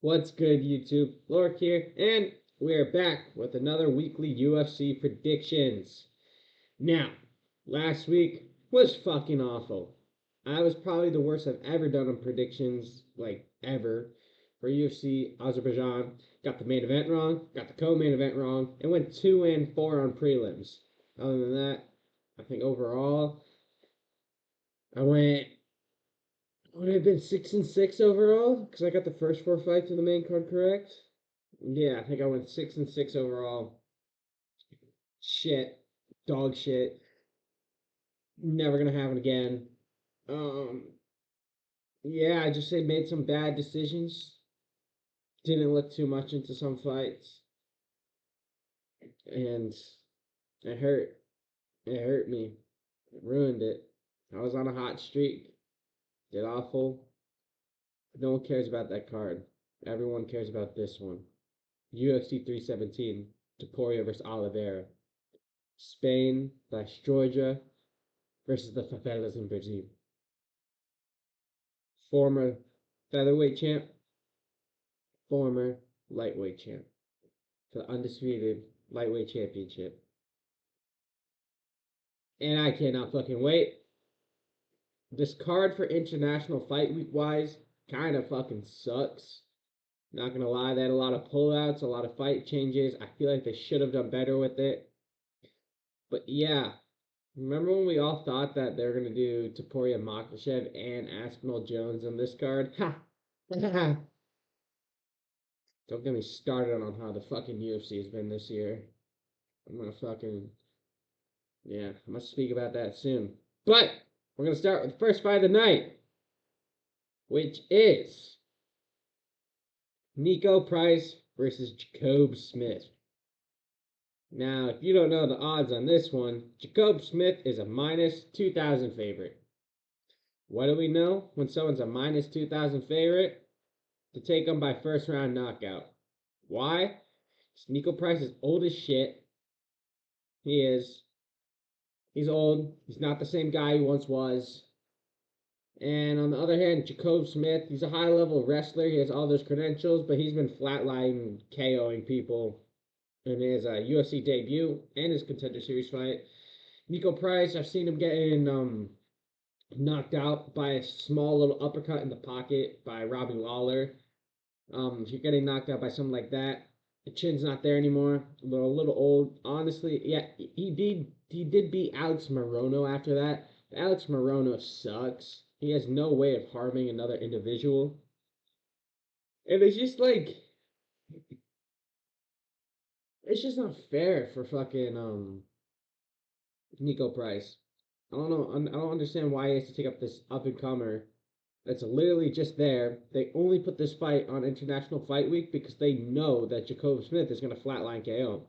What's good, YouTube? Lork here, and we are back with another weekly UFC predictions. Now, last week was fucking awful. I was probably the worst I've ever done on predictions, like ever, for UFC Azerbaijan. Got the main event wrong, got the co-main event wrong, and went 2-4 on prelims. Other than that, I think overall, I went would it have been 6-6 overall? Because I got the first four fights in the main card correct. Yeah, I think I went 6-6 overall. Shit. Dog shit. Never gonna happen again. Um yeah, I just made some bad decisions. Didn't look too much into some fights. And it hurt. It hurt me. It ruined it. I was on a hot streak. Did awful. No one cares about that card. Everyone cares about this one. UFC 317, Topuria versus Oliveira. Spain/Georgia versus the favelas in Brazil. Former featherweight champ, former lightweight champ. For the undisputed lightweight championship. And I cannot fucking wait. This card for International Fight Week wise kind of fucking sucks. Not gonna lie, they had a lot of pullouts, a lot of fight changes. I feel like they should have done better with it. But yeah, remember when we all thought that they were gonna do Topuria Makhachev and Aspinall Jones on this card? Ha! Don't get me started on how the fucking UFC has been this year. I'm gonna I'm gonna speak about that soon. But we're gonna start with the first fight of the night, which is Niko Price versus Jacob Smith. Now, if you don't know the odds on this one, Jacob Smith is a minus 2,000 favorite. What do we know when someone's a minus 2,000 favorite? To take them by first round knockout. Why? Because Niko Price is old as shit. He is. He's old. He's not the same guy he once was. And on the other hand, Jacob Smith, he's a high-level wrestler. He has all those credentials, but he's been flatlining, KOing people in his UFC debut and his Contender Series fight. Niko Price, I've seen him getting knocked out by a small little uppercut in the pocket by Robbie Lawler. If you're getting knocked out by something like that, the chin's not there anymore. We're a little old. Honestly, yeah, he did beat Alex Morono after that. But Alex Morono sucks. He has no way of harming another individual. And it's just like it's just not fair for fucking Niko Price. I don't know. I don't understand why he has to take up this up and comer that's literally just there. They only put this fight on International Fight Week because they know that Jacob Smith is going to flatline KO.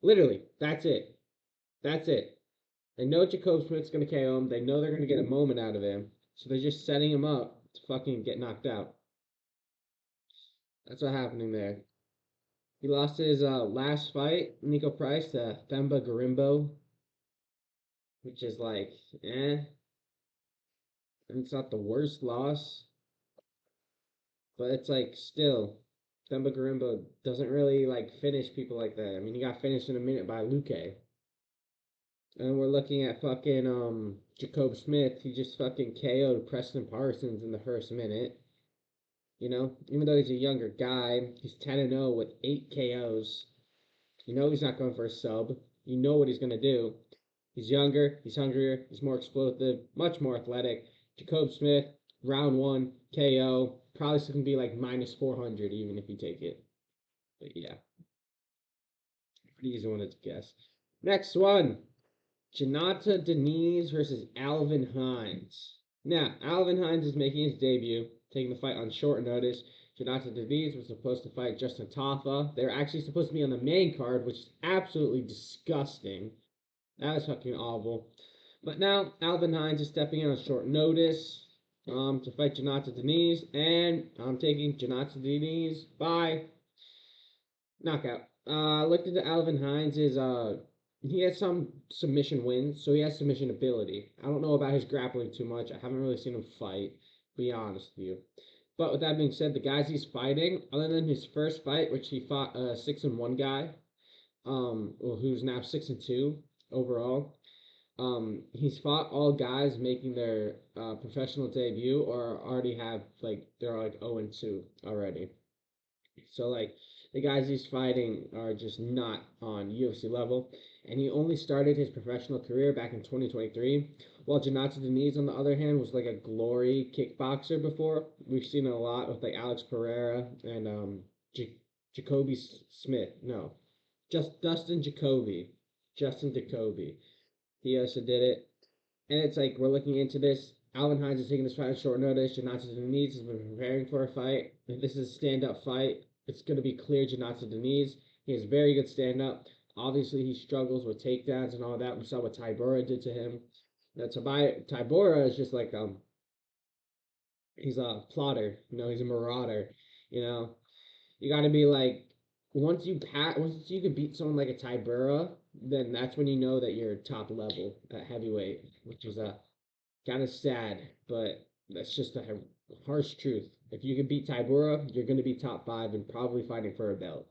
Literally, that's it. That's it. They know Jacob Smith's going to KO him. They know they're going to get a moment out of him. So they're just setting him up to fucking get knocked out. That's what's happening there. He lost his last fight, Niko Price, to Themba Gorimbo, which is like, it's not the worst loss, but it's like still, Themba Gorimbo doesn't really like finish people like that. I mean, he got finished in a minute by Luque. And we're looking at fucking Jacob Smith. He just fucking KO'd Preston Parsons in the first minute. You know, even though he's a younger guy, he's 10-0 with 8 KOs. You know he's not going for a sub. You know what he's going to do. He's younger, he's hungrier, he's more explosive, much more athletic. Jacob Smith, round 1, KO. Probably still going to be like minus 400 even if you take it. But yeah. Pretty easy one to guess. Next one. Jonathan Diniz versus Alvin Hines. Now, Alvin Hines is making his debut, taking the fight on short notice. Jonathan Diniz was supposed to fight Justin Tafa. They were actually supposed to be on the main card, which is absolutely disgusting. That was fucking awful. But now, Alvin Hines is stepping in on short notice to fight Jonathan Diniz, and I'm taking Jonathan Diniz by knockout. Looked into Alvin Hines' he has some submission wins, so he has submission ability. I don't know about his grappling too much. I haven't really seen him fight, to be honest with you. But with that being said, the guys he's fighting, other than his first fight, which he fought a 6-1 guy, well, who's now 6-2 overall. He's fought all guys making their professional debut or already have like they're like 0-2 already. So like the guys he's fighting are just not on UFC level, and he only started his professional career back in 2023. While Jonathan Diniz, on the other hand, was like a glory kickboxer before. We've seen it a lot with like Alex Pereira and Jacoby Smith. No, just Dustin Jacoby. Justin Jacoby. He also did it. And it's like we're looking into this. Alvin Hines is taking this fight on short notice. Jonathan Diniz has been preparing for a fight. If this is a stand-up fight, it's going to be clear Jonathan Diniz. He has very good stand-up. Obviously, he struggles with takedowns and all that. We saw what Tybura did to him. Now, Tybura is just like he's a plotter. He's a marauder. You know, you got to be like once you can beat someone like a Tybura, then that's when you know that you're top level at heavyweight, which is kind of sad, but that's just a harsh truth. If you can beat Tybura, you're going to be top five and probably fighting for a belt.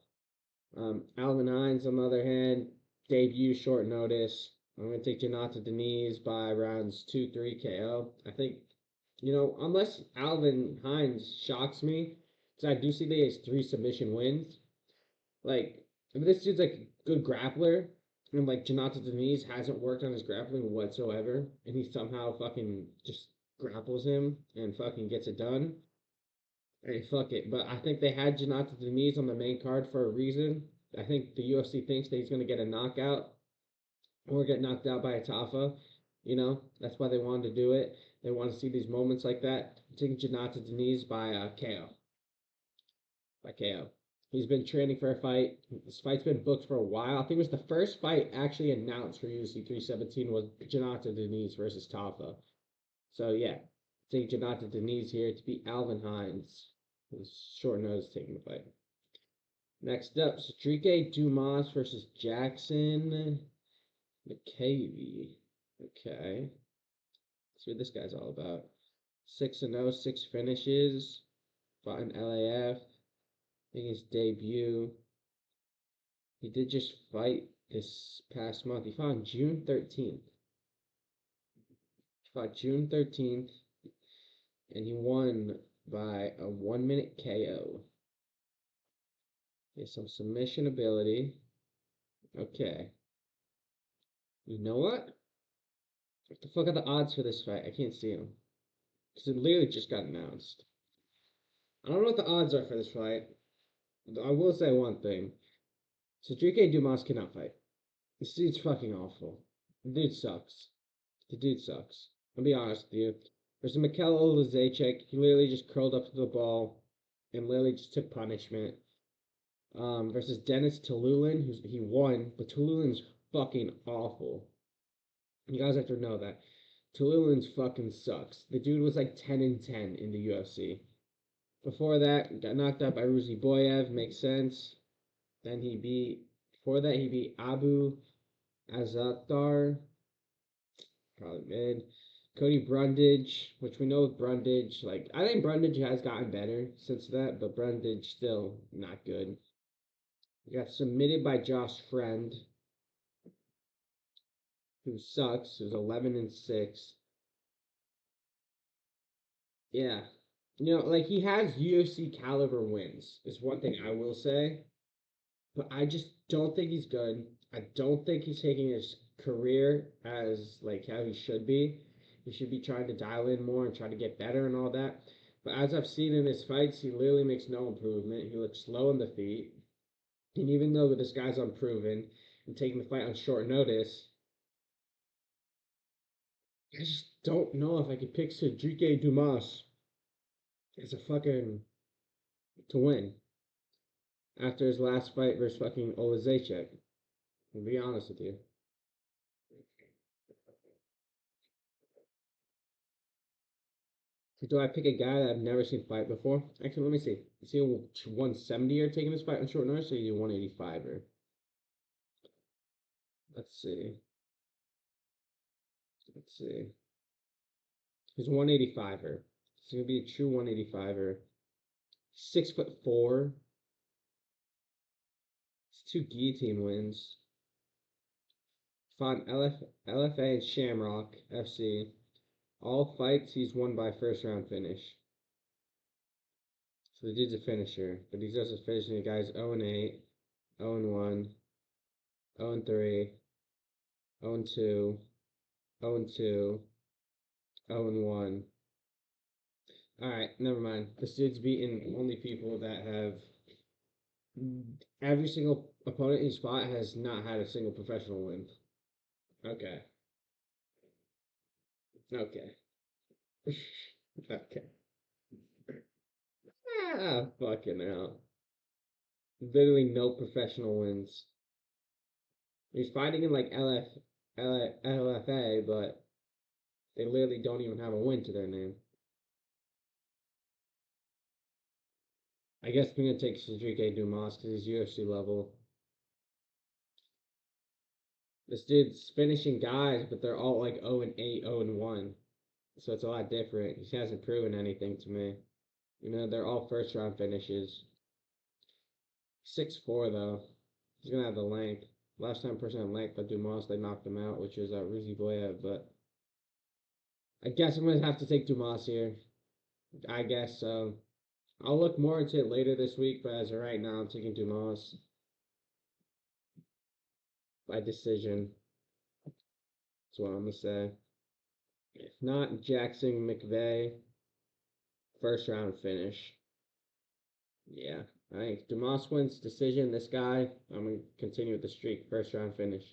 Alvin Hines, on the other hand, debut short notice. I'm going to take Jonathan Diniz by rounds 2-3 KO. I think, unless Alvin Hines shocks me, because I do see that he has 3 submission wins. Like, if this dude's like a good grappler, and like Jonathan Diniz hasn't worked on his grappling whatsoever, and he somehow fucking just grapples him and fucking gets it done. Hey, fuck it. But I think they had Jonathan Diniz on the main card for a reason. I think the UFC thinks that he's going to get a knockout or get knocked out by a Tafa. That's why they wanted to do it. They want to see these moments like that. I'm taking Jonathan Diniz by KO. By KO. He's been training for a fight. This fight's been booked for a while. I think it was the first fight actually announced for UFC 317 was Jonathan Diniz versus Tafa. So yeah, take Jonathan Diniz here to beat Alvin Hines. Short notice taking the fight. Next up, Rodrigues Dumas versus Jackson McKinney. Okay. Let's see what this guy's all about. 6-0, 6 finishes. Fought in LAF. I think his debut. He did just fight this past month. He fought on June 13th. He fought June 13th. And he won by a 1-minute KO. Okay, some submission ability. Okay. You know what? What the fuck are the odds for this fight? I can't see them. Because it literally just got announced. I don't know what the odds are for this fight. I will say one thing. Rodrigues Dumas cannot fight. This dude's fucking awful. The dude sucks. The dude sucks. I'll be honest with you. Versus Mikel Olazechek, he literally just curled up to the ball and literally just took punishment. Versus Dennis Tululin, he won, but Tululin's fucking awful. You guys have to know that. Tululin's fucking sucks. The dude was like 10-10 in the UFC. Before that, got knocked out by Ruzi Boyev, makes sense. Before that, he beat Abu Azatar, probably mid. Cody Brundage, which we know with Brundage, like, I think Brundage has gotten better since that, but Brundage still not good. He got submitted by Josh Friend, who sucks, who's 11-6. Yeah. Like he has UFC caliber wins, is one thing I will say. But I just don't think he's good. I don't think he's taking his career as like how he should be. He should be trying to dial in more and try to get better and all that. But as I've seen in his fights, he literally makes no improvement. He looks slow on the feet. And even though this guy's unproven and taking the fight on short notice, I just don't know if I could pick Rodrigues Dumas as a fucking to win after his last fight versus fucking Olazechek. I'll be honest with you. So do I pick a guy that I've never seen fight before? Actually, let me see. Is he a 170er taking this fight on short notice, or is he a 185er? Let's see. Let's see. He's a 185er. He's gonna be a true 185er. 6'4". It's 2 guillotine wins. Fought LFA and Shamrock FC. All fights he's won by first round finish. So the dude's a finisher, but he's also finishing the guys 0-8, 0-1, 0-3, 0-2, 0-2, 0-1. Alright, never mind. This dude's beaten only people that have. Every single opponent he's fought has not had a single professional win. Okay. Okay. Okay. Ah, fucking hell. Literally no professional wins. He's fighting in like LFA, but they literally don't even have a win to their name. I guess I'm gonna take Cedric Dumas because he's UFC level. This dude's finishing guys, but they're all like 0-8, 0-1. So it's a lot different. He hasn't proven anything to me. You know, they're all first round finishes. 6'4" though. He's gonna have the length. Last time person had length but Dumas, they knocked him out, which was Ruzi Boyev, but I guess I'm gonna have to take Dumas here. I guess so. I'll look more into it later this week, but as of right now, I'm taking Dumas by decision. That's what I'm gonna say. If not, Jackson McVey, first round finish. Yeah, I think Dumas wins decision. This guy, I'm gonna continue with the streak. First round finish.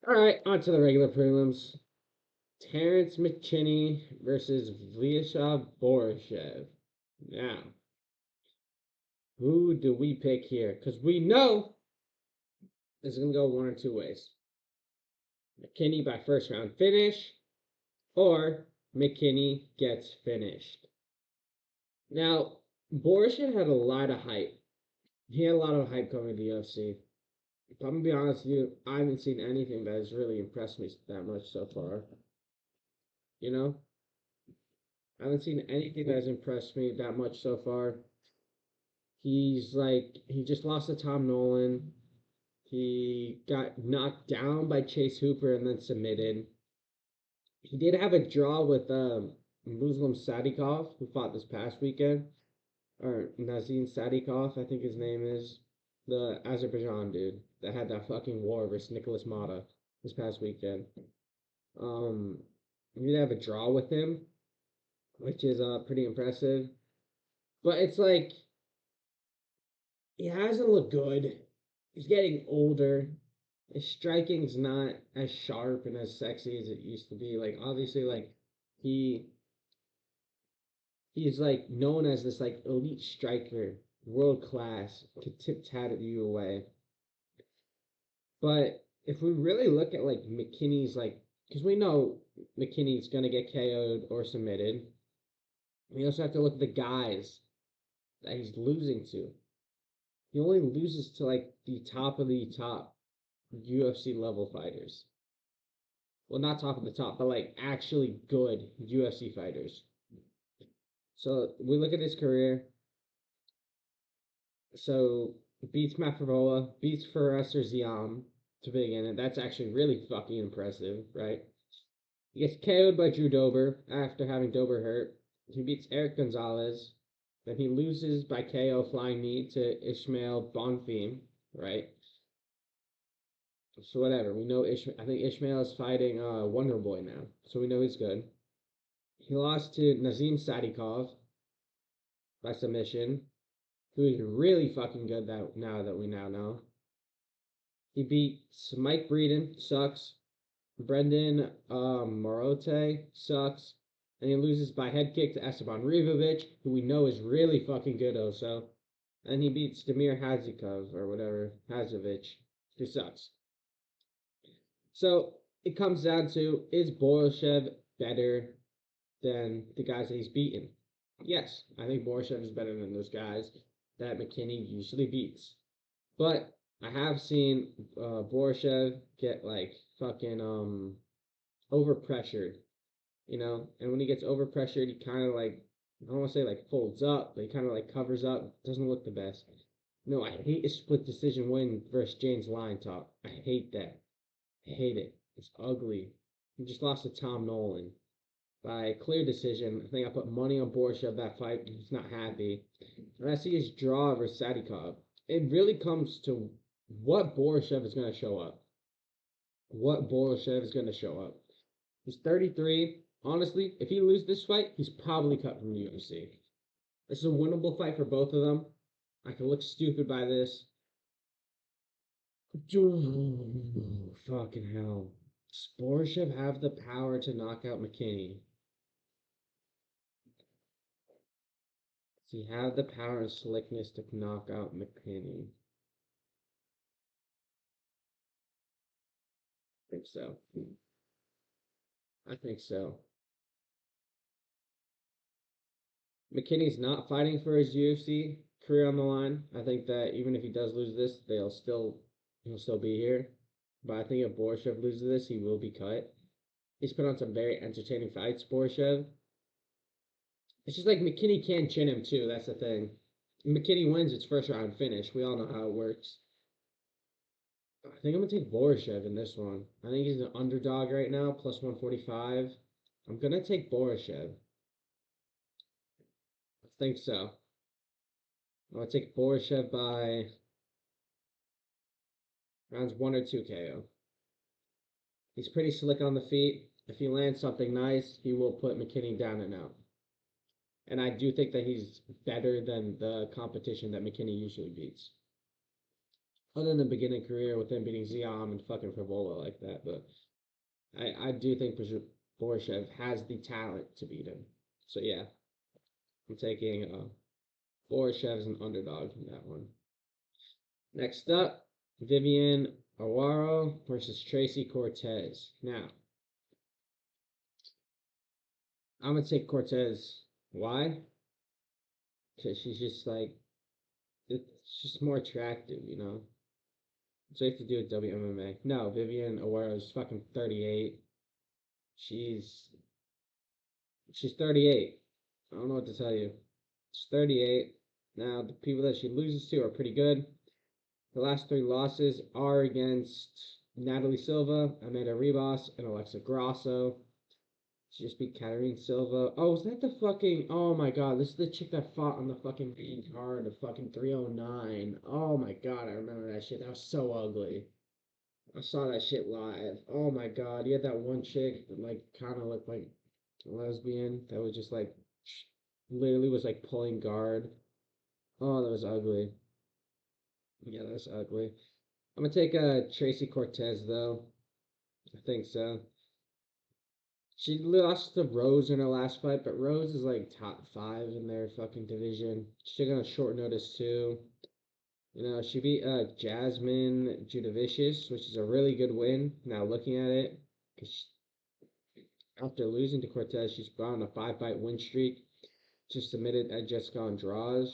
All right, on to the regular prelims. Terrence McKinney versus Vyacheslav Borshchev. Now, who do we pick here? Because we know it's going to go one or two ways. McKinney by first round finish, or McKinney gets finished. Now, Borshchev had a lot of hype. He had a lot of hype coming to the UFC. If I'm going to be honest with you, I haven't seen anything that has really impressed me that much so far. You know? I haven't seen anything that has impressed me that much so far. He just lost to Tom Nolan. He got knocked down by Chase Hooper and then submitted. He did have a draw with Muslim Sadikov, who fought this past weekend. Or Nazim Sadikov, I think his name is. The Azerbaijan dude that had that fucking war versus Nicholas Mata this past weekend. He did have a draw with him, which is pretty impressive. But it's like, he hasn't looked good. He's getting older. His striking's not as sharp and as sexy as it used to be. Like, obviously, like, he's like known as this like elite striker, world class, could tip-tat you away. But if we really look at like McKinney's like, because we know McKinney's gonna get KO'd or submitted. We also have to look at the guys that he's losing to. He only loses to like the top of the top UFC level fighters. Well, not top of the top, but like actually good UFC fighters. So we look at his career. So beats Matt Favola, beats Fares Ziam to begin it. That's actually really fucking impressive, right? He gets KO'd by Drew Dober after having Dober hurt. He beats Eric Gonzalez. Then he loses by KO flying knee to Ishmael Bonfim, right? So whatever. We know I think Ishmael is fighting Wonder Boy now. So we know he's good. He lost to Nazim Sadikov by submission, who is really fucking good now that we now know. He beat Mike Breeden, sucks. Brendan Morote, sucks. And he loses by head kick to Esteban Rivovic, who we know is really fucking good also. And he beats Damir Hazikov, or whatever, Hazovic, who sucks. So it comes down to, is Borshchev better than the guys that he's beaten? Yes, I think Borshchev is better than those guys that McKinney usually beats. But I have seen Borshchev get like fucking overpressured, you know? And when he gets overpressured, he kind of like I don't want to say like folds up, but he kind of like covers up. Doesn't look the best. No, I hate a split decision win versus James Line talk. I hate that. I hate it. It's ugly. He just lost to Tom Nolan by clear decision. I think I put money on Borshchev that fight. He's not happy. And I see his draw versus Sadikov. It really comes to what Borshchev is going to show up. What Borshchev is going to show up. He's 33. Honestly, if he loses this fight, he's probably cut from the UFC. This is a winnable fight for both of them. I can look stupid by this. Oh, fucking hell. Does Borshchev have the power to knock out McKinney? Does he have the power and slickness to knock out McKinney? I think so. I think so. McKinney's not fighting for his UFC career on the line. I think that even if he does lose this, he'll still be here. But I think if Borshchev loses this, he will be cut. He's put on some very entertaining fights, Borshchev. It's just like McKinney can chin him too. That's the thing. McKinney wins its first round finish. We all know how it works. I think I'm gonna take Borshchev in this one. I think he's an underdog right now, plus 145. I'm gonna take Borshchev. I think so. I'm gonna take Borshchev by rounds 1 or 2 KO. He's pretty slick on the feet. If he lands something nice, he will put McKinney down and out. And I do think that he's better than the competition that McKinney usually beats. Other than the beginning career with him beating Ziam and fucking Frivola like that. But I do think Borshchev has the talent to beat him. So yeah, I'm taking Borshchev as an underdog in that one. Next up, Vivian Araujo versus Tracy Cortez. Now, I'm going to take Cortez. Why? Because she's just like, it's just more attractive, you know? So you have to do with WMMA. No, Vivian Araujo is fucking 38. She's 38. I don't know what to tell you. She's 38. Now, the people that she loses to are pretty good. The last 3 losses are against Natalie Silva, Amanda Ribas, and Alexa Grasso. She just beat Katarina Silva. Oh, is that the fucking... Oh my god, this is the chick that fought on the fucking main card, the fucking 309. Oh my god, I remember that shit. That was so ugly. I saw that shit live. Oh my god, you had that one chick that, like, kind of looked like a lesbian that was just, like, literally was, like, pulling guard. Oh, that was ugly. Yeah, that's ugly. I'm gonna take Tracy Cortez though. I think so. She lost to Rose in her last fight, but Rose is like top 5 in their fucking division. She took on short notice too. You know, she beat Jasmine Judavicius, which is a really good win. Now looking at it, because after losing to Cortez, she's gone on a 5-fight win streak. Just submitted at Jessica Andrade.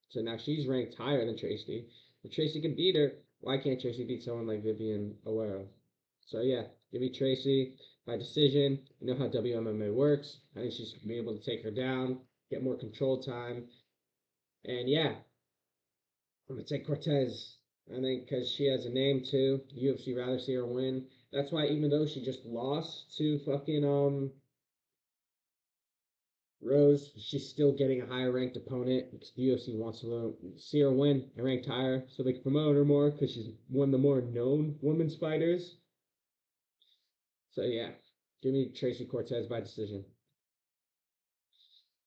So now she's ranked higher than Tracy. If Tracy can beat her, why can't Tracy beat someone like Vivian Araujo? So yeah, give me Tracy by decision. You know how WMMA works. I think she's gonna be able to take her down, get more control time. And yeah, I'm gonna take Cortez. I think because she has a name too. UFC rather see her win. That's why even though she just lost to fucking Rose, she's still getting a higher ranked opponent because the UFC wants to see her win and ranked higher so they can promote her more because she's one of the more known women's fighters. So yeah, give me Tracy Cortez by decision.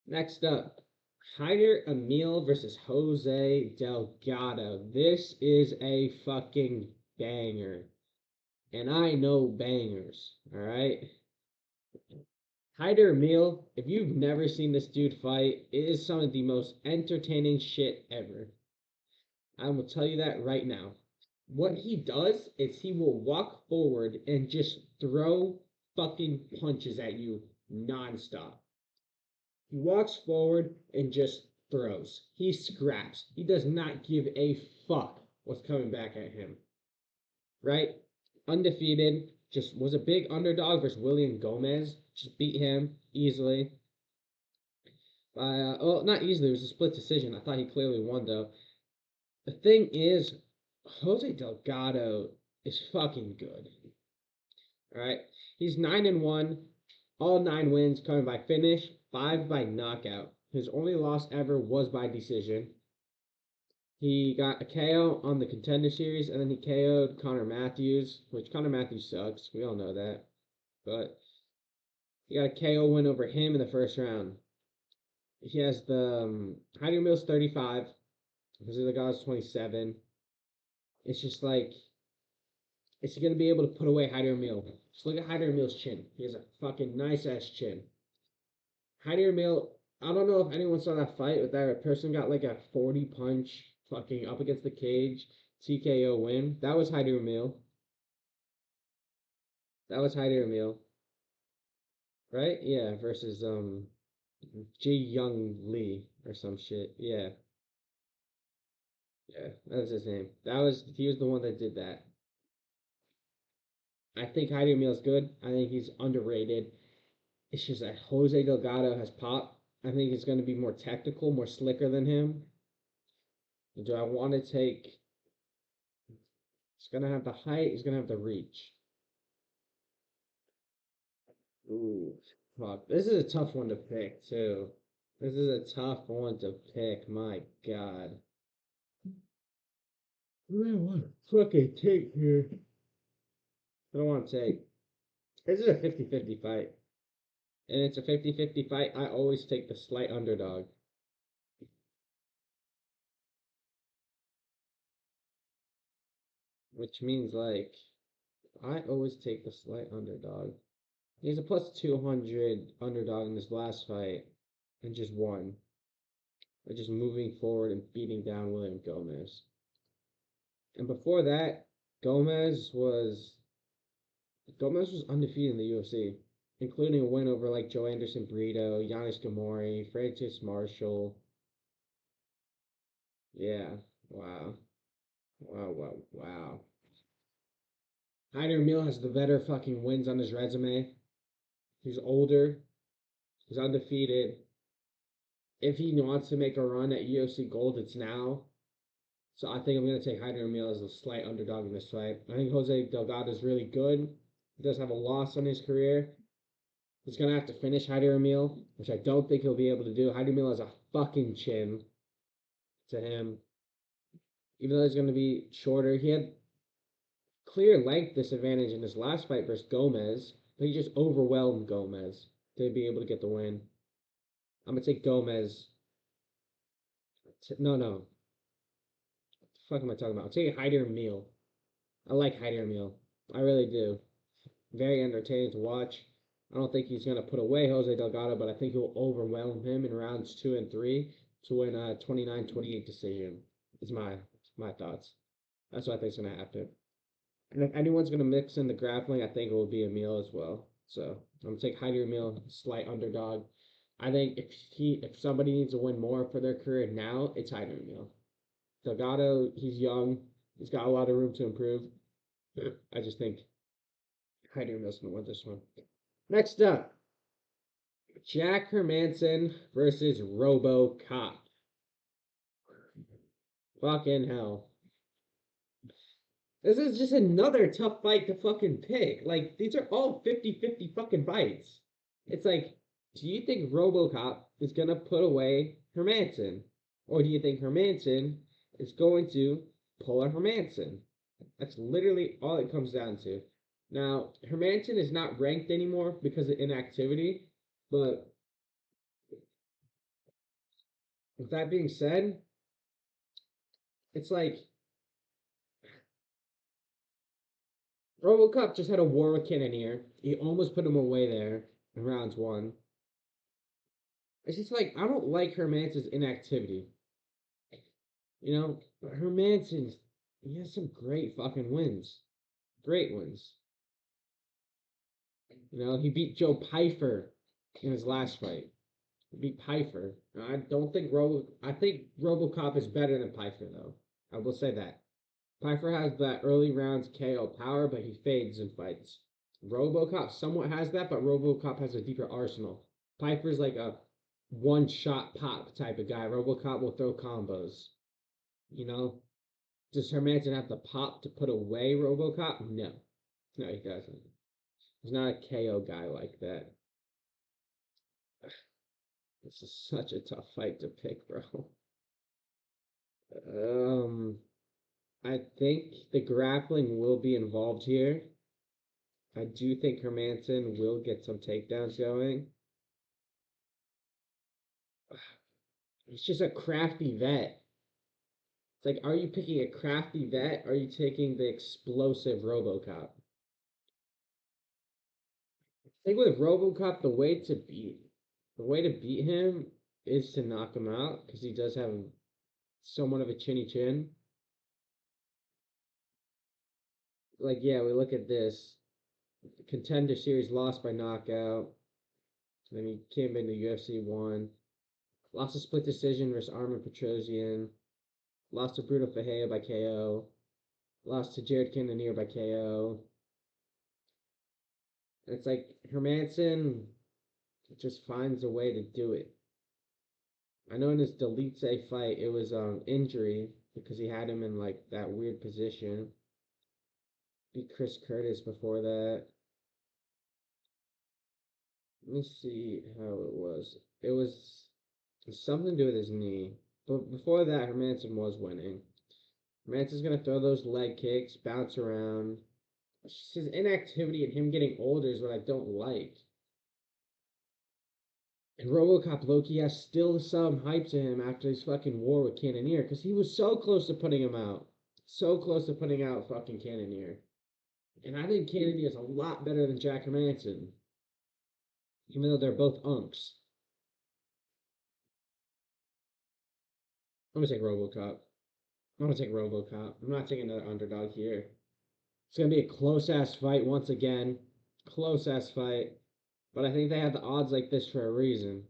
Next up, Hyder Amil versus Jose Delgado. This is a fucking banger. And I know bangers, alright? Hyder Amil, if you've never seen this dude fight, it is some of the most entertaining shit ever. I will tell you that right now. What he does is he will walk forward and just throw fucking punches at you nonstop. He walks forward and just throws. He scraps. He does not give a fuck what's coming back at him. Right? Undefeated. Just was a big underdog versus William Gomez. Just beat him easily. Well, not easily. It was a split decision. I thought he clearly won, though. The thing is, Jose Delgado is fucking good. All right, he's 9-1, all 9 wins coming by finish, 5 by knockout. His only loss ever was by decision. He got a KO on the Contender Series, and then he KO'd Connor Matthews, which Connor Matthews sucks. We all know that. But he got a KO win over him in the first round. He has the Heidi Mills 35. Because the guy's 27. It's just like, is he going to be able to put away Hyder Amil? Just look at Hyder Amil's chin. He has a fucking nice ass chin. Hyder Amil, I don't know if anyone saw that fight with that person got like a 40 punch fucking up against the cage TKO win. That was Hyder Amil. That was Hyder Amil. Right? Yeah, versus Ji Young Lee or some shit. Yeah. Yeah, that was his name. He was the one that did that. I think Hyder Amil's good. I think he's underrated. It's just that Jose Delgado has pop. I think he's going to be more technical, more slicker than him. Do I want to take? He's going to have the height. He's going to have the reach. Ooh, fuck. This is a tough one to pick, too. This is a tough one to pick. My God. What do I want to fucking take here? I don't want to take. This is a 50-50 fight. And it's a 50-50 fight. I always take the slight underdog. Which means, like, I always take the slight underdog. He's a plus 200 underdog in this last fight and just won. By just moving forward and beating down William Gomez. And before that, Gomez was undefeated in the UFC, including a win over like Joe Anderson Brito, Giannis Gamori, Francis Marshall. Yeah, wow. Wow. Hyder Amil has the better fucking wins on his resume. He's older. He's undefeated. If he wants to make a run at UFC Gold, it's now. So I think I'm going to take Hyder Amil as a slight underdog in this fight. I think Jose Delgado is really good. He does have a loss on his career. He's going to have to finish Hyder Amil, which I don't think he'll be able to do. Hyder Amil has a fucking chin to him. Even though he's going to be shorter, he had clear length disadvantage in his last fight versus Gomez, but he just overwhelmed Gomez to be able to get the win. I'm going to take Gomez. No. What the fuck am I talking about? I'm taking Hyder Amil. I like Hyder Amil. I really do. Very entertaining to watch. I don't think he's going to put away Jose Delgado, but I think he'll overwhelm him in rounds 2 and 3 to win a 29-28 decision. Is my thoughts. That's what I think is going to happen. And if anyone's going to mix in the grappling, I think it will be Amil as well. So I'm going to take Hyder Amil, slight underdog. I think if somebody needs to win more for their career now, it's Hyder Amil. Delgado, he's young. He's got a lot of room to improve. I just think Hyder Amil's going to win this one. Next up, Jack Hermansson versus RoboCop. Fucking hell. This is just another tough fight to fucking pick. Like, these are all 50-50 fucking fights. It's like, do you think RoboCop is going to put away Hermansson? Or do you think Hermansson is going to pull a Hermansson? That's literally all it comes down to. Now, Hermansson is not ranked anymore because of inactivity, but with that being said, it's like RoboCop just had a war with Cannonier. He almost put him away there in rounds 1. It's just like, I don't like Hermansson's inactivity. You know, but Hermansson, he has some great fucking wins. Great wins. You know, he beat Joe Pyfer in his last fight. He beat Pyfer. I think RoboCop is better than Pyfer, though. I will say that. Pyfer has that early rounds KO power, but he fades in fights. RoboCop somewhat has that, but RoboCop has a deeper arsenal. Pyfer's like a one shot pop type of guy. RoboCop will throw combos. You know, does Hermansson have the pop to put away RoboCop? No, no, he doesn't. He's not a KO guy like that. This is such a tough fight to pick, bro. I think the grappling will be involved here. I do think Hermansson will get some takedowns going. He's just a crafty vet. It's like, are you picking a crafty vet? Or are you taking the explosive RoboCop? I think with RoboCop, the way to beat him is to knock him out because he does have somewhat of a chinny chin. Like, yeah, we look at this Contender Series lost by knockout. Then he came into UFC, won. Lost a split decision versus Armin Petrosian. Lost to Bruno Ferreira by KO. Lost to Jared Cannonier by KO. It's like Hermansson just finds a way to do it. I know in his Delete fight, it was injury because he had him in like that weird position. Beat Chris Curtis before that. Let me see how it was. It was something to do with his knee. But before that, Hermansson was winning. Hermansson's going to throw those leg kicks, bounce around. His inactivity and him getting older is what I don't like. And RoboCop Loki has still some hype to him after his fucking war with Cannonier because he was so close to putting him out. So close to putting out fucking Cannonier. And I think Cannonier is a lot better than Jack Hermansson. Even though they're both unks. I'm gonna take RoboCop. I'm gonna take RoboCop. I'm not taking another underdog here. It's gonna be a close ass fight once again. Close ass fight. But I think they have the odds like this for a reason.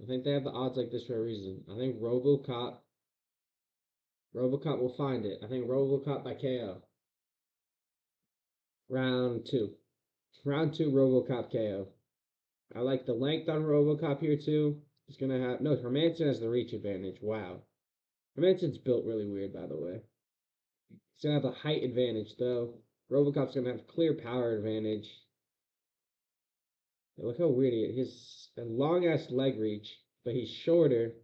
I think they have the odds like this for a reason. I think RoboCop will find it. I think RoboCop by KO. Round two. Round two RoboCop KO. I like the length on RoboCop here too. He's gonna have no Hermansson has the reach advantage. Wow. Hermansson's built really weird, by the way. He's gonna have the height advantage though. RoboCop's gonna have clear power advantage. Look how weird he is. He has a long ass leg reach, but he's shorter.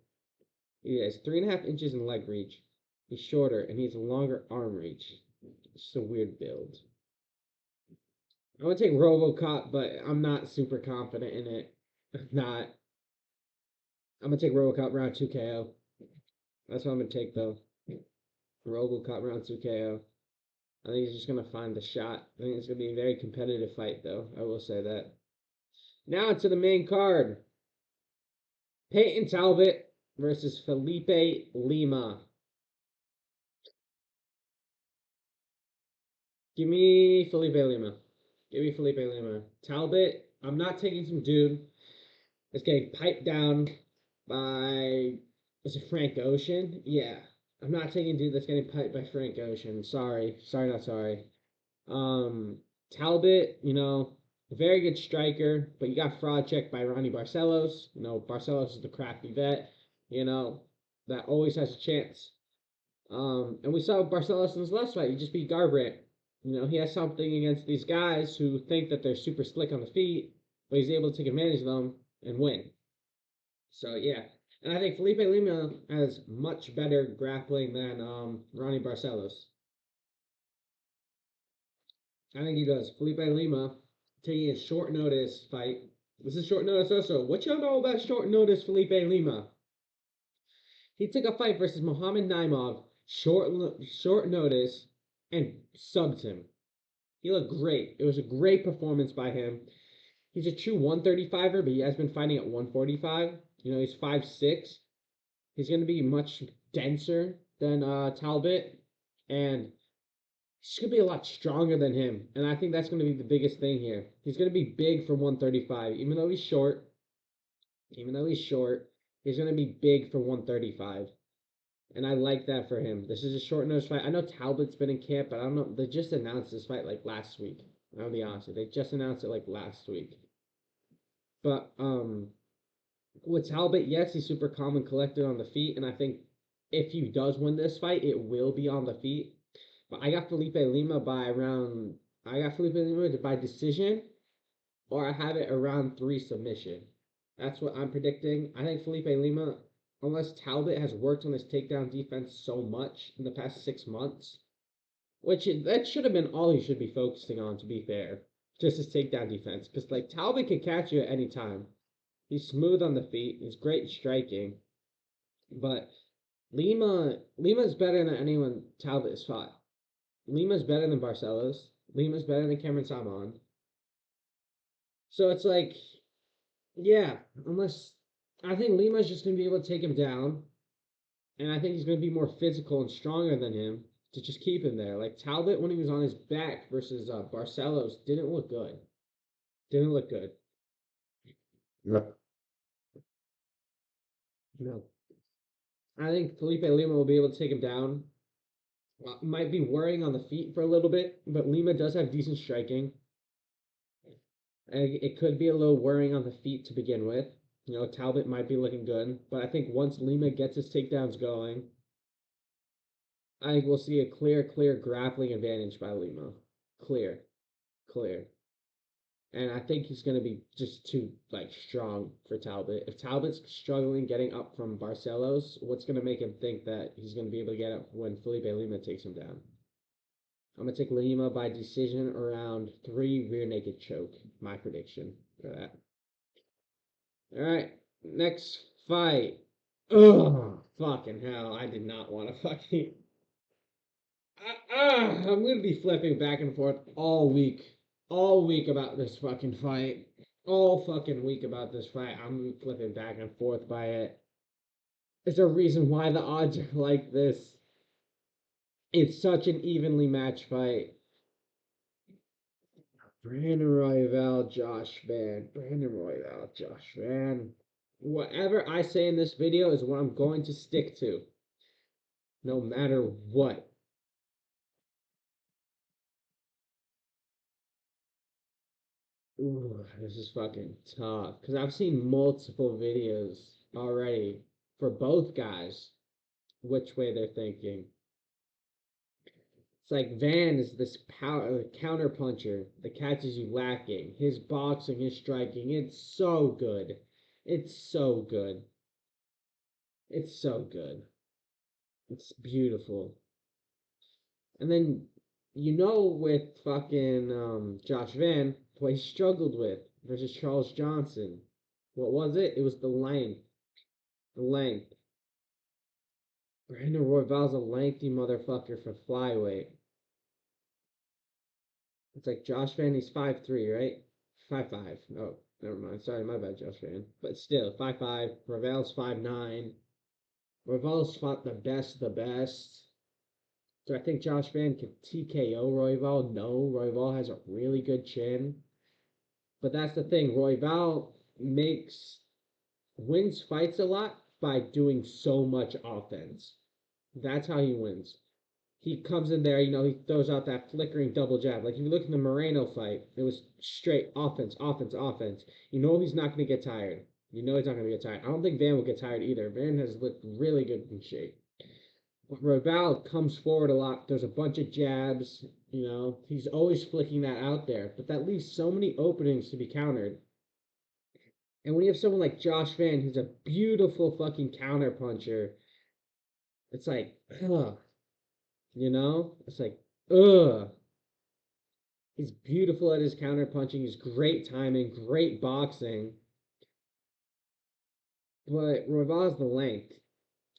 He has 3.5 inches in leg reach. He's shorter and he has a longer arm reach. It's just a weird build. I'm gonna take RoboCop, but I'm not super confident in it. I'm not. I'm gonna take RoboCop round 2 KO. That's what I'm gonna take though. RoboCop round 2 KO. I think he's just gonna find the shot. I think it's gonna be a very competitive fight though. I will say that. Now to the main card. Peyton Talbott versus Felipe Lima. Give me Felipe Lima. Give me Felipe Lima. Talbot, I'm not taking some dude that's getting piped down by, is it Frank Ocean? Yeah. I'm not taking dude that's getting piped by Frank Ocean. Sorry. Sorry, not sorry. Talbot, you know, a very good striker, but you got fraud checked by Ronnie Barcelos. You know, Barcelos is the crafty vet, you know, that always has a chance. And we saw Barcelos in his last fight. He just beat Garbrandt. You know, he has something against these guys who think that they're super slick on the feet, but he's able to take advantage of them and win. So, yeah. And I think Felipe Lima has much better grappling than Ronnie Barcelos. I think he does. Felipe Lima taking a short notice fight. This is short notice also. What y'all know about short notice Felipe Lima? He took a fight versus Mohamed Naimov, short notice, and subbed him. He looked great. It was a great performance by him. He's a true 135er, but he has been fighting at 145. You know, he's 5'6". He's going to be much denser than Talbot, and he's going to be a lot stronger than him. And I think that's going to be the biggest thing here. He's going to be big for 135, even though he's short. Even though he's short, he's going to be big for 135. And I like that for him. This is a short notice fight. I know Talbot's been in camp, but I don't know. They just announced this fight like last week. I'll be honest. They just announced it like last week. But With Talbot, yes, he's super calm and collected on the feet, and I think if he does win this fight, it will be on the feet. But I got Felipe Lima by around. I got Felipe Lima by decision, or I have it around 3 submission. That's what I'm predicting. I think Felipe Lima, unless Talbot has worked on his takedown defense so much in the past 6 months, that should have been all he should be focusing on, to be fair. Just his takedown defense. Because, like, Talbot can catch you at any time. He's smooth on the feet. He's great striking. But Lima's better than anyone Talbot has fought. Lima's better than Barcelos. Lima's better than Cameron Saman. So it's like, yeah, unless I think Lima's just gonna be able to take him down, and I think he's gonna be more physical and stronger than him to just keep him there. Like Talbot, when he was on his back versus Barcelos, didn't look good. Didn't look good. No. No. I think Felipe Lima will be able to take him down. Might be worrying on the feet for a little bit, but Lima does have decent striking. It could be a little worrying on the feet to begin with. You know, Talbot might be looking good, but I think once Lima gets his takedowns going, I think we'll see a clear grappling advantage by Lima. Clear, clear. And I think he's going to be just too like strong for Talbot. If Talbot's struggling getting up from Barcelos, what's going to make him think that he's going to be able to get up when Felipe Lima takes him down? I'm going to take Lima by decision around 3 rear naked choke. My prediction for that. All right, next fight. Ugh, fucking hell! I did not want to fucking. I'm gonna be flipping back and forth all week about this fucking fight, all fucking week about this fight. I'm flipping back and forth by it. There's a reason why the odds are like this. It's such an evenly matched fight. Brandon Royval, Josh Van. Brandon Royval, Josh Van. Whatever I say in this video is what I'm going to stick to, no matter what. Ooh, this is fucking tough because I've seen multiple videos already for both guys, which way they're thinking. It's like Van is this power counter puncher that catches you lacking. His boxing, his striking, it's so good. It's so good. It's so good. It's beautiful. And then with fucking Josh Van, what he struggled with versus Charles Johnson. What was it? It was the length. The length. Brandon Royval's a lengthy motherfucker for flyweight. It's like Josh Van, he's 5'3", right? 5'5". Oh, never mind. Sorry, my bad, Josh Van. But still, 5'5". Royval's 5'9". Royval's fought the best of the best. So I think Josh Van can TKO Royval. No, Royval has a really good chin. But that's the thing. Royval wins fights a lot by doing so much offense. That's how he wins. He comes in there, he throws out that flickering double jab. Like if you look at the Moreno fight, it was straight offense, offense, offense. You know he's not going to get tired. You know he's not going to get tired. I don't think Van will get tired either. Van has looked really good in shape. But Royval comes forward a lot. There's a bunch of jabs. He's always flicking that out there. But that leaves so many openings to be countered. And when you have someone like Josh Van, who's a beautiful fucking counter puncher, it's like, ugh. It's like, ugh. He's beautiful at his counter punching. He's great timing, great boxing. But Royval's the length.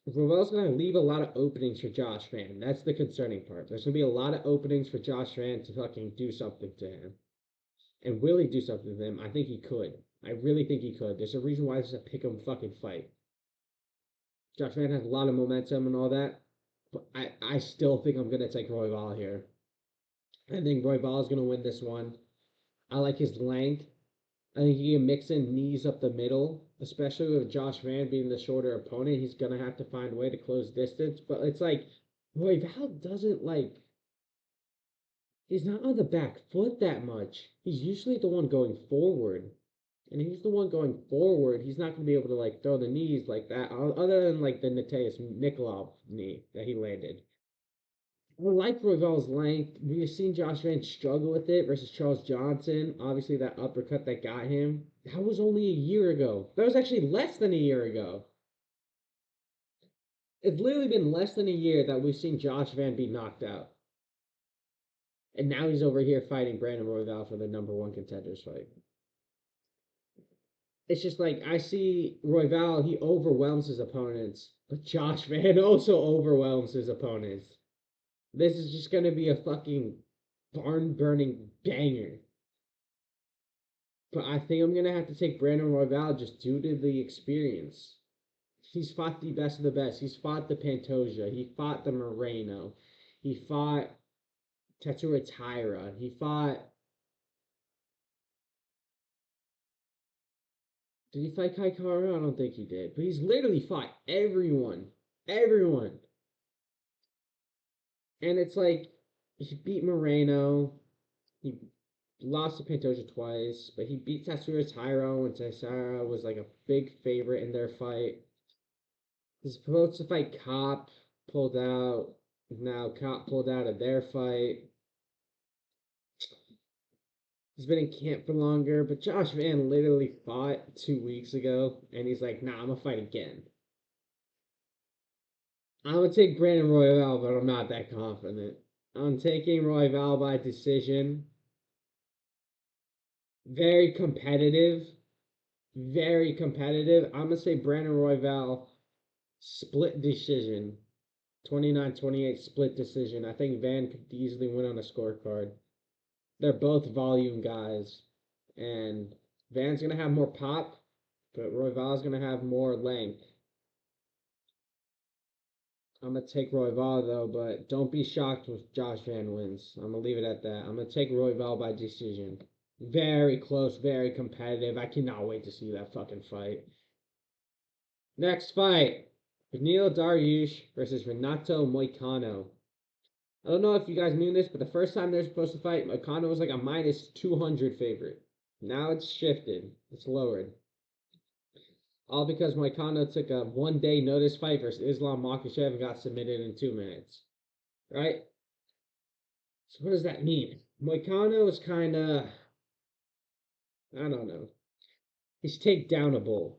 Royval's going to leave a lot of openings for Josh Van. That's the concerning part. There's going to be a lot of openings for Josh Van to fucking do something to him. And will he do something to him? I think he could. I really think he could. There's a reason why this is a pick'em fucking fight. Josh Van has a lot of momentum and all that. But I still think I'm going to take Royval here. I think Royval is going to win this one. I like his length. I think he can mix in knees up the middle, especially with Josh Van being the shorter opponent. He's going to have to find a way to close distance. But it's like, Royval doesn't he's not on the back foot that much. He's usually the one going forward. And he's the one going forward. He's not going to be able to like throw the knees like that, other than like the Mateus Nikolov knee that he landed. I like Royval's length. We've seen Josh Van struggle with it versus Charles Johnson. Obviously, that uppercut that got him. That was only a year ago. That was actually less than a year ago. It's literally been less than a year that we've seen Josh Van be knocked out. And now he's over here fighting Brandon Royval for the #1 contenders fight. It's just like I see Royval, he overwhelms his opponents, but Josh Van also overwhelms his opponents. This is just gonna be a fucking barn burning banger. But I think I'm gonna have to take Brandon Royval just due to the experience. He's fought the best of the best. He's fought the Pantoja. He fought the Moreno. He fought Taira. He fought. Did he fight Kai Kara? I don't think he did. But he's literally fought everyone. Everyone. And it's like, he beat Moreno. He lost to Pantoja twice. But he beat Taira when Taira was like a big favorite in their fight. He's supposed to fight Cop. Pulled out. Now Cop pulled out of their fight. He's been in camp for longer, but Josh Van literally fought 2 weeks ago, and he's like, nah, I'm gonna fight again. I'm gonna take Brandon Royval, but I'm not that confident. I'm taking Royval by decision. Very competitive. Very competitive. I'm gonna say Brandon Royval split decision. 29-28 split decision. I think Van could easily win on a scorecard. They're both volume guys. And Van's going to have more pop, but Royval's going to have more length. I'm going to take Royval, though, but don't be shocked if Josh Van wins. I'm going to leave it at that. I'm going to take Royval by decision. Very close, very competitive. I cannot wait to see that fucking fight. Next fight. Beneil Dariush versus Renato Moicano. I don't know if you guys knew this, but the first time they're supposed to fight, Moicano was like a minus 200 favorite. Now it's shifted. It's lowered. All because Moicano took a 1-day notice fight versus Islam Makhachev and got submitted in 2 minutes. Right? So what does that mean? Moicano is kind of, I don't know. He's takedownable.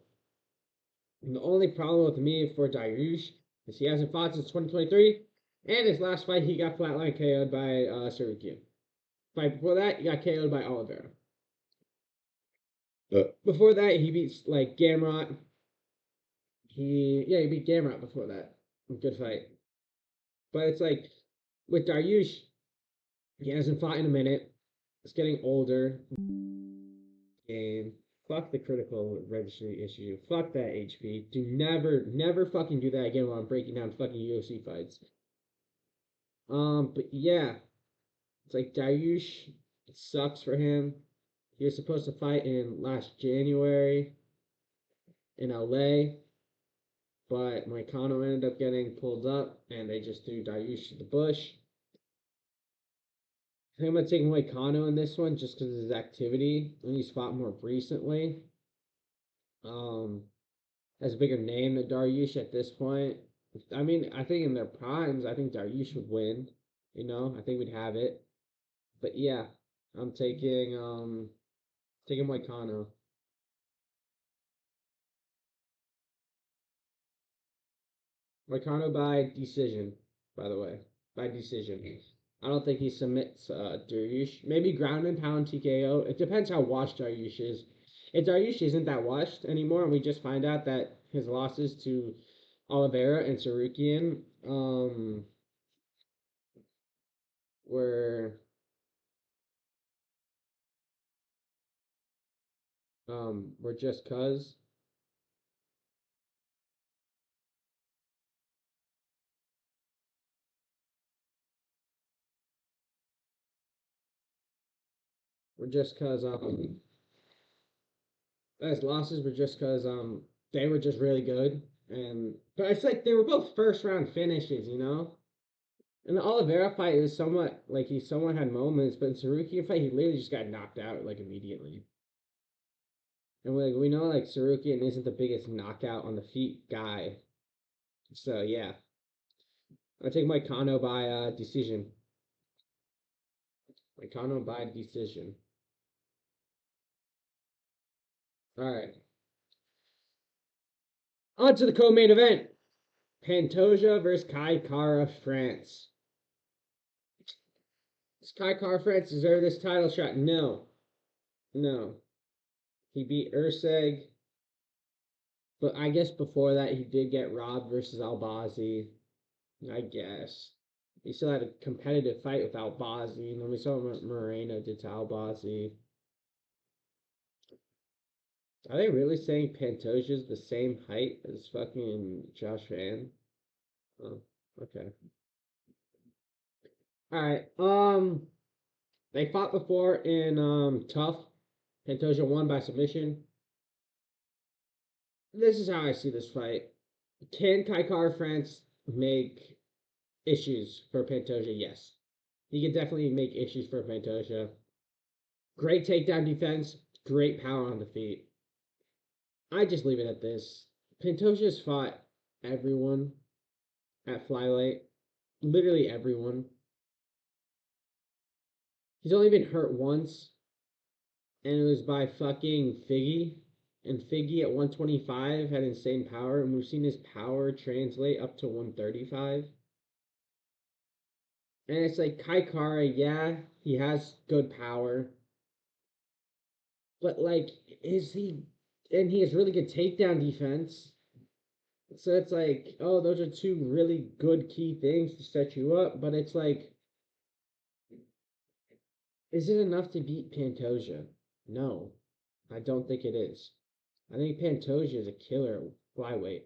And the only problem with me for Dariush is he hasn't fought since 2023. And his last fight, he got flatline KO'd by Sarukian. Fight before that, he got KO'd by Oliveira. Before that, he beats like Gamrot. He beat Gamrot before that. Good fight. But it's like with Dariush, he hasn't fought in a minute. It's getting older. Game. Fuck the critical registry issue. Fuck that HP. Do never fucking do that again while I'm breaking down fucking UFC fights. But yeah, it's like Dariush. It sucks for him. He was supposed to fight in last January in LA, but Moicano ended up getting pulled up, and they just threw Dariush to the bush. I think I'm going to take Moicano in this one just because of his activity, and he's fought more recently. Has a bigger name than Dariush at this point. I mean, I think in their primes, I think Dariush would win. You know, I think we'd have it. But yeah, I'm taking Moicano. Moicano by decision, by the way. By decision. I don't think he submits Dariush. Maybe ground and pound TKO. It depends how washed Dariush is. If Dariush isn't that washed anymore, and we just find out that his losses to Oliveira and Sarukian were just cause. Were just cause his losses were just cause they were just really good. But it's like they were both first round finishes, you know? And the Oliveira fight is somewhat like he somewhat had moments, but in Sarukian fight he literally just got knocked out like immediately. And we know like Sarukian isn't the biggest knockout on the feet guy. So yeah. I take Moicano by decision. Moicano by decision. Alright. On to the co-main event. Pantoja versus Kai Kara France. Does Kai Kara France deserve this title shot? No. No. He beat Urseg. But I guess before that he did get robbed versus Albazi. I guess. He still had a competitive fight with Albazi. And then we saw what Moreno did to Albazi. Are they really saying Pantoja's the same height as fucking Josh Van? Oh, okay. Alright. They fought before in Tough. Pantoja won by submission. This is how I see this fight. Can Kai Kara France make issues for Pantoja? Yes. He can definitely make issues for Pantoja. Great takedown defense, great power on the feet. I just leave it at this. Pantoja's fought everyone at flyweight. Literally everyone. He's only been hurt once, and it was by fucking Figgy. And Figgy at 125 had insane power, and we've seen his power translate up to 135. And it's like Kai Kara, yeah, he has good power. But like, is he and he has really good takedown defense. So it's like, oh, those are two really good key things to set you up, but it's like, is it enough to beat Pantoja? No, I don't think it is. I think Pantoja is a killer flyweight.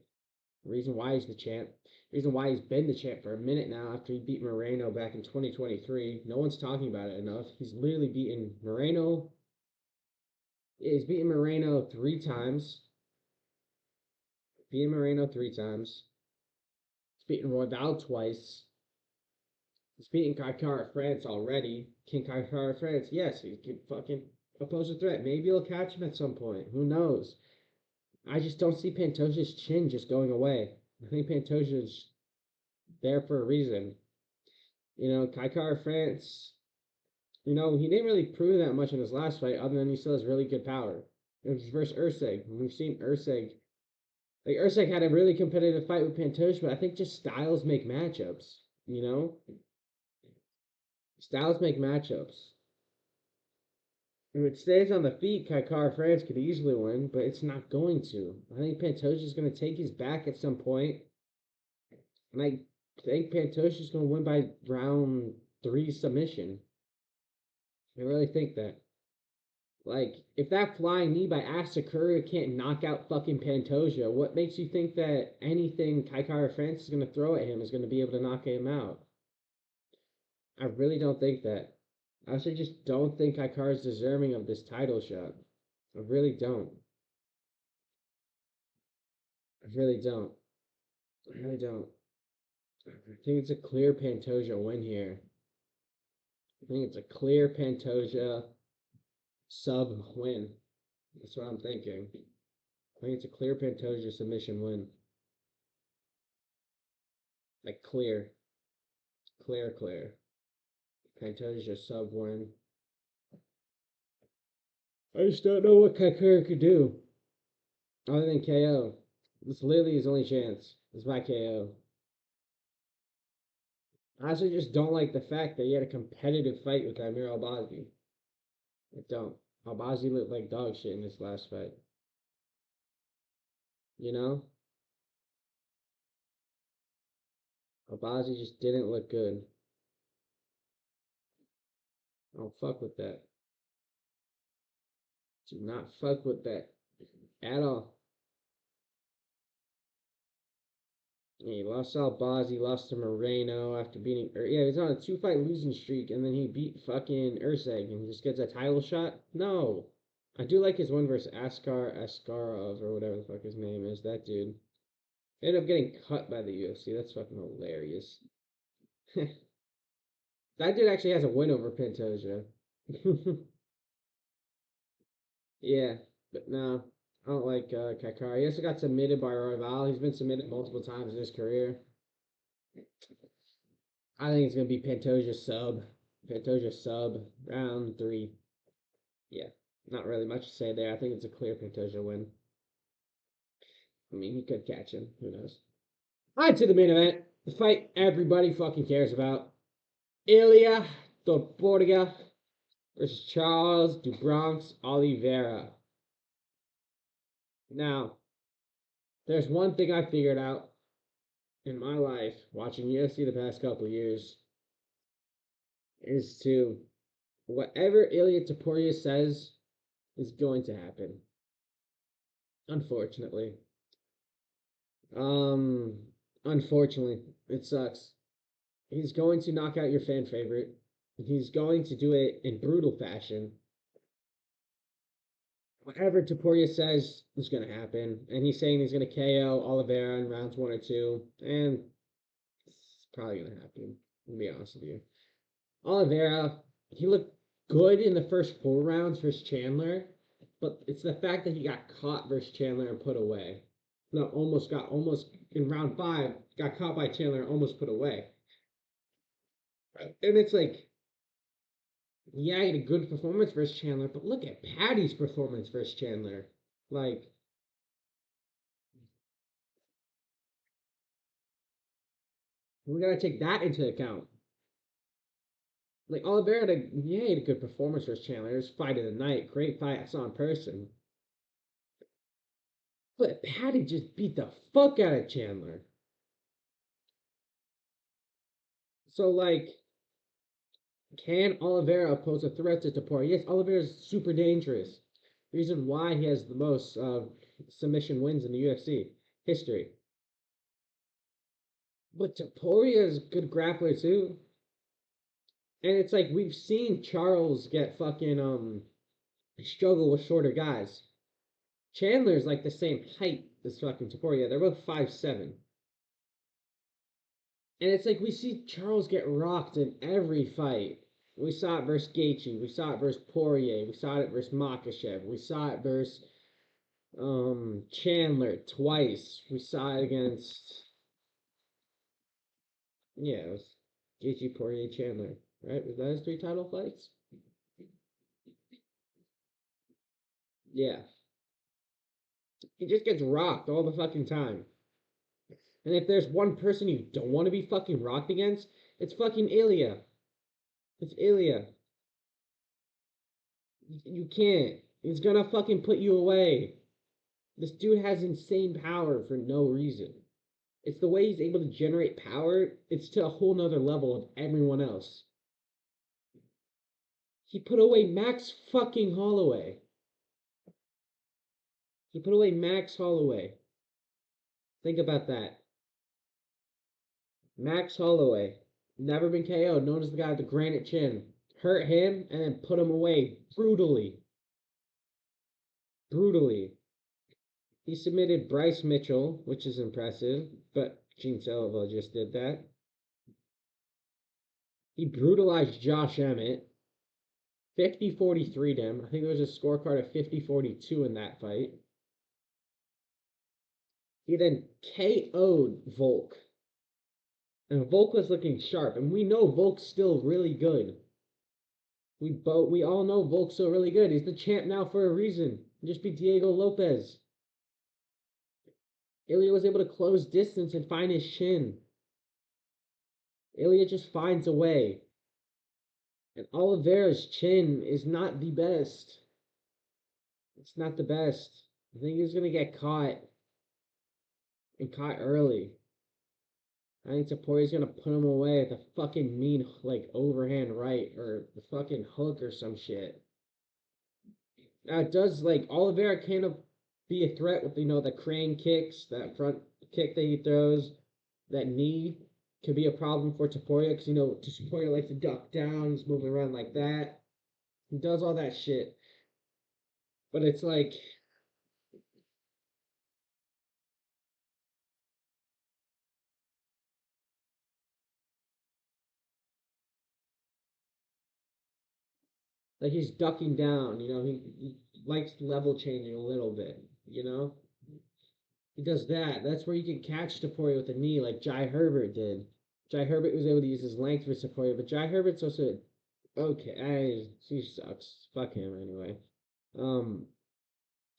Reason why he's the champ. Reason why he's been the champ for a minute now after he beat Moreno back in 2023. No one's talking about it enough. He's literally beaten Moreno. He's beaten Moreno 3 times. Beaten Moreno 3 times. He's beaten Royval twice. He's beaten Kai Kara France already. Can Kai Kara France? Yes, he can fucking oppose a threat. Maybe he'll catch him at some point. Who knows? I just don't see Pantoja's chin just going away. I think Pantoja's there for a reason. Kai Kara France, he didn't really prove that much in his last fight, other than he still has really good power. It was versus Urseg. We've seen Urseg. Like, Urseg had a really competitive fight with Pantoja, but I think just styles make matchups, Styles make matchups. If it stays on the feet, Kai Kara France could easily win, but it's not going to. I think Pantoja's going to take his back at some point, and I think Pantoja's going to win by round 3 submission. I really think that. Like, if that flying knee by Asakura can't knock out fucking Pantoja, what makes you think that anything Kai Kara France is going to throw at him is going to be able to knock him out? I really don't think that. I actually just don't think Kai Kara is deserving of this title shot. I really don't. I really don't. I really don't. I think it's a clear Pantoja win here. I think it's a clear Pantoja sub win. That's what I'm thinking. I think it's a clear Pantoja submission win. Like clear. Clear. Pantoja sub win. I just don't know what Kakura could do. Other than KO. This literally his only chance. It's by KO. I also just don't like the fact that he had a competitive fight with Amir Albazi. I don't. Albazi looked like dog shit in this last fight. You know? Albazi just didn't look good. I don't fuck with that. Do not fuck with that at all. Yeah, he lost to Albazi, lost to Moreno after beating. Yeah, he's on a 2-fight losing streak, and then he beat fucking Urseg and just gets a title shot. No, I do like his one versus Askarov or whatever the fuck his name is. That dude ended up getting cut by the UFC. That's fucking hilarious. That dude actually has a win over Pantoja. Yeah, But no, I don't like Kakar. He also got submitted by Royval. He's been submitted multiple times in his career. I think it's gonna be Pantoja sub. Pantoja sub round 3. Yeah, not really much to say there. I think it's a clear Pantoja win. I mean, he could catch him. Who knows? All right, to the main event. The fight everybody fucking cares about. Ilia Topuria versus Charles Oliveira. Now, there's one thing I figured out in my life watching UFC the past couple of years is to whatever Ilia Topuria says is going to happen. Unfortunately. Um unfortunately, it sucks. He's going to knock out your fan favorite. He's going to do it in brutal fashion. Whatever Topuria says is going to happen, and he's saying he's going to KO Oliveira in rounds 1 or 2, and it's probably going to happen. To be honest with you, Oliveira, he looked good in the first 4 rounds versus Chandler, but it's the fact that he got caught versus Chandler and put away. No, almost in round 5, got caught by Chandler and almost put away. And it's like, yeah, he had a good performance versus Chandler, but look at Patty's performance versus Chandler. Like, we gotta take that into account. Like Oliveira had he had a good performance versus Chandler. It was fight of the night, great fight I saw in person. But Patty just beat the fuck out of Chandler. So like, can Oliveira pose a threat to Topuria? Yes, Oliveira is super dangerous. Reason why he has the most submission wins in the UFC history. But Topuria is a good grappler too. And it's like we've seen Charles get fucking struggle with shorter guys. Chandler's like the same height as fucking Topuria. They're both 5'7". And it's like we see Charles get rocked in every fight. We saw it versus Gaethje. We saw it versus Poirier. We saw it versus Makhachev. We saw it versus Chandler twice. We saw it against, yeah, it was Gaethje, Poirier, Chandler. Right? Was that his 3 title fights? Yeah. He just gets rocked all the fucking time. And if there's one person you don't want to be fucking rocked against, it's fucking Ilia. It's Ilia. You can't. He's gonna fucking put you away. This dude has insane power for no reason. It's the way he's able to generate power. It's to a whole nother level of everyone else. He put away Max fucking Holloway. He put away Max Holloway. Think about that. Max Holloway. Never been KO'd. Known as the guy with the granite chin. Hurt him and then put him away brutally. Brutally. He submitted Bryce Mitchell, which is impressive, but Gene Silva just did that. He brutalized Josh Emmett. 50-43 to him. I think there was a scorecard of 50-42 in that fight. He then KO'd Volk. And Volk was looking sharp. And we know Volk's still really good. We all know Volk's still really good. He's the champ now for a reason. He just beat Diego Lopez. Ilia was able to close distance and find his chin. Ilia just finds a way. And Oliveira's chin is not the best. It's not the best. I think he's gonna get caught and caught early. I think Topuria's gonna put him away with a fucking mean like overhand right or the fucking hook or some shit. Now it does like Oliveira can be a threat with the crane kicks, that front kick that he throws, that knee could be a problem for Topuria because Topuria likes to duck down, he's moving around like that. He does all that shit. But it's like Like he's ducking down, he likes level changing a little bit, you know? He does that. That's where you can catch Topuria with a knee like Jai Herbert did. Jai Herbert was able to use his length for Topuria, but Jai Herbert's also okay. He sucks. Fuck him anyway. Um,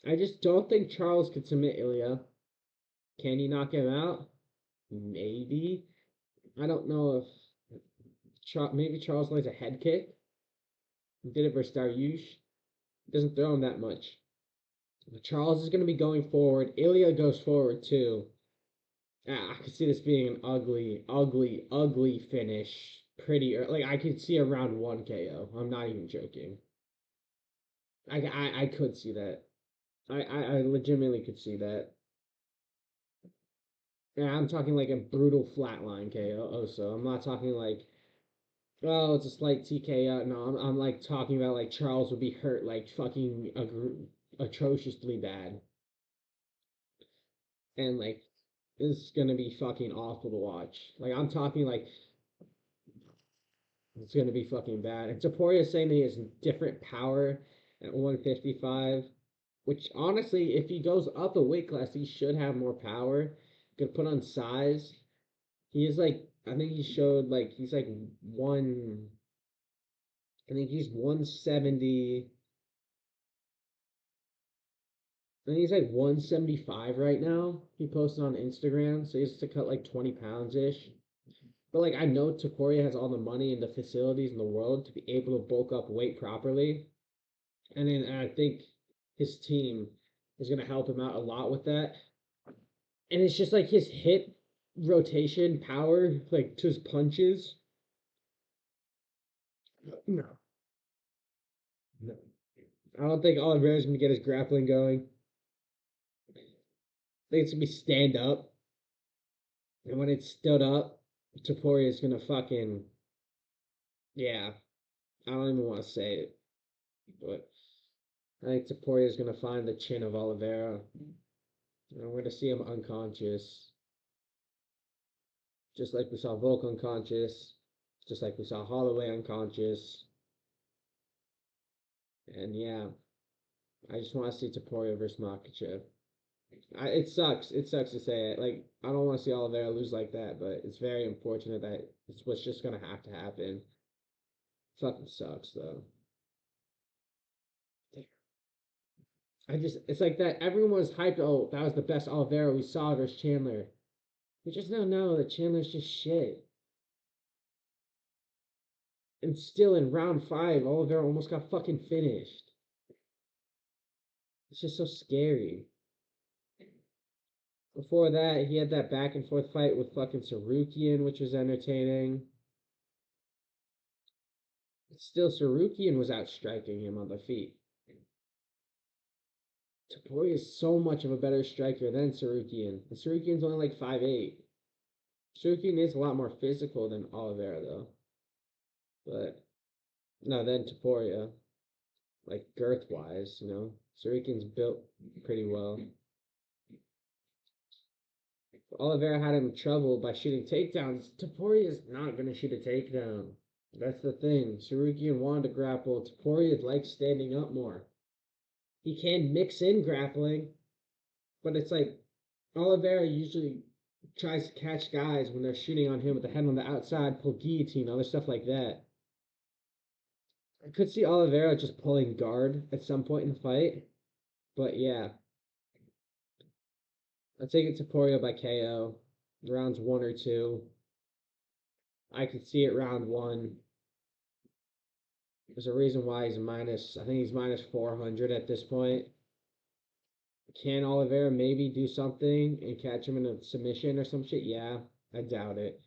I just don't think Charles could submit Ilia. Can he knock him out? Maybe. I don't know if maybe Charles likes a head kick. He did it versus Dariush. Doesn't throw him that much. Charles is going to be going forward. Ilia goes forward too. I could see this being an ugly, ugly, ugly finish. Pretty early. Like I could see a round one KO. I'm not even joking. I could see that. I legitimately could see that. Yeah, I'm talking like a brutal flatline KO. Also, I'm not talking like it's a slight TKO. No, I'm like talking about like Charles would be hurt like fucking atrociously bad, and like it's gonna be fucking awful to watch. Like I'm talking like it's gonna be fucking bad. And Topuria is saying that he has different power at 155, which honestly, if he goes up a weight class, he should have more power. Could put on size. He is like I think he showed like he's like one. I think he's 170. I think he's like 175 right now. He posted on Instagram, so he has to cut like 20 pounds ish. But like I know Topuria has all the money and the facilities in the world to be able to bulk up weight properly. And then I think his team is gonna help him out a lot with that. And it's just like his hit rotation power, like to his punches. No. No. I don't think Oliveira's gonna get his grappling going. I think it's gonna be stand up. And when it's stood up, Topuria is gonna fucking yeah. I don't even want to say it, but I think Topuria is gonna find the chin of Oliveira. And we're gonna see him unconscious, just like we saw Volk unconscious, just like we saw Holloway unconscious. And yeah, I just want to see Topuria versus Makhachev. It sucks. It sucks to say it. Like I don't want to see Oliveira lose like that, but it's very unfortunate that it's what's just gonna have to happen. Fucking sucks though. It's like that. Everyone was hyped. Oh, that was the best Oliveira we saw versus Chandler. We just now know that Chandler's just shit. And still in round five, Oliveira almost got fucking finished. It's just so scary. Before that, he had that back and forth fight with fucking Sarukian, which was entertaining. Still, Sarukian was outstriking him on the feet. Topuria is so much of a better striker than Sarukian. And Sarukian's only like 5'8". Sarukian is a lot more physical than Oliveira, though. But, no, then Topuria, like girth-wise, Sarukian's built pretty well. Oliveira had him trouble by shooting takedowns. Topuria is not going to shoot a takedown. That's the thing. Sarukian wanted to grapple. Topuria likes standing up more. He can mix in grappling, but it's like Oliveira usually tries to catch guys when they're shooting on him with the head on the outside, pull guillotine, other stuff like that. I could see Oliveira just pulling guard at some point in the fight, but yeah. I'll take it Topuria by KO. Rounds 1 or 2. I could see it round 1. There's a reason why he's minus, I think he's minus 400 at this point. Can Oliveira maybe do something and catch him in a submission or some shit? Yeah, I doubt it.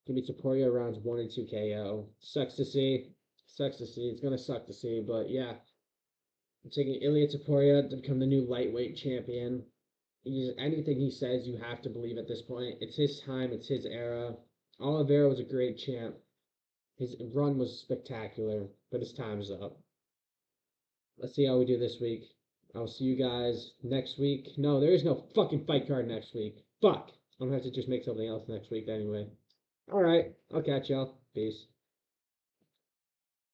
Give me Topuria rounds 1 and 2 KO. Sucks to see. Sucks to see. It's gonna suck to see, but yeah. I'm taking Ilia Topuria to become the new lightweight champion. Anything he says, you have to believe at this point. It's his time. It's his era. Oliveira was a great champ. His run was spectacular, but his time's up. Let's see how we do this week. I'll see you guys next week. No, there is no fucking fight card next week. Fuck. I'm gonna have to just make something else next week anyway. Alright, I'll catch y'all. Peace.